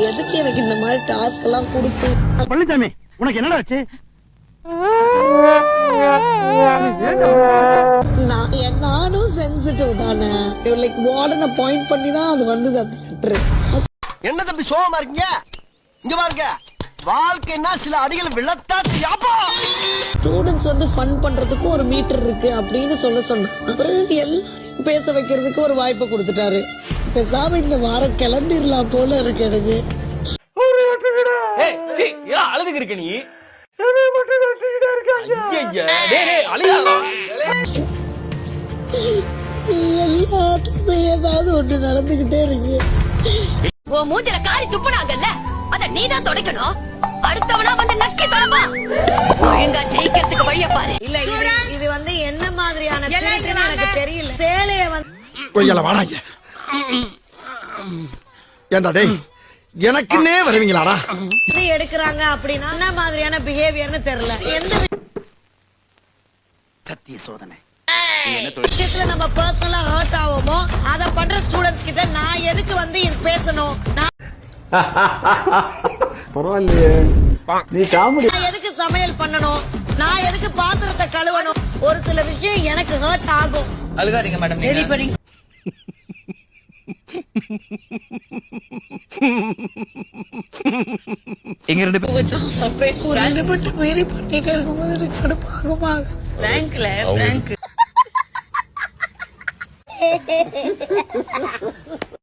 எதுக்கு எனக்கு இந்த மாதிரி டாஸ்க் எல்லாம் கொடுத்து. பழனிசாமி உனக்கு என்னடா ஆச்சு? நானும் சென்சிட்டிவ் தானே. லைக் வார்டனை பாயிண்ட் பண்ணி தான் அது வந்தது. அது என்ன தம்பி சோகமா இருக்கீங்க? இங்க பாருங்க, வாழ்க்கைன்னா சில அடிகள் விழத்தான். ஸ்டூடெண்ட்ஸ் வந்து ஃபன் பண்றதுக்கு ஒரு மீட்டர் இருக்கு அப்படின்னு சொன்னாங்க. அப்புறம் எல்லாரும் பேச வைக்கிறதுக்கு ஒரு வாய்ப்பை கொடுத்துட்டாரு. பேசாம இந்த வாரம் கிளம்பிடலாம் போல இருக்கு எனக்கு. அழுதுக்கு இருக்க நீ எல்லாத்துக்குமே ஏதாவது ஒன்று நடந்துகிட்டே இருக்கு. உன் மூஞ்சில காரி துப்புனாங்கல்ல, அத நீதான் துடைக்கணும். அடுத்தவனா வந்து நக்கி தொடப்பா. ஒழுங்கா ஜெயிக்கிறதுக்கு வழிய பாரு. இல்ல இது வந்து என்ன மாதிரியான எனக்கு தெரியல. சேலைய வந்து வாடாங்க ஏண்டா டேய், எனக்குன்னே வருவீங்களாடா? எடுக்கிறாங்க அப்படின்னா என்ன மாதிரியான பிஹேவியர்னு தெரியல. எந்த சத்திய சோதனை விஷயத்துல நம்ம பர்சனலா ஹர்ட் ஆவோமோ அத பண்ற ஸ்டூடெண்ட்ஸ் கிட்ட நான் எதுக்கு வந்து இது பேசணும்? பரவாயில்லையே, நீ காமெடி. நான் எதுக்கு சமையல் பண்ணணும்? நான் எதுக்கு பாத்திரத்தை கழுவணும்? ஒரு சில விஷயம் எனக்கு ஹர்ட் ஆகும். அழுகாதீங்க மேடம். சரி பண்ணி எங்க ரெண்டு பேரும் சர்ப்ரைஸ் போட்டு மீறி பண்ணிட்டே இருக்கும்போது எனக்கு கடுப்பாகுமா? பேங்க்ல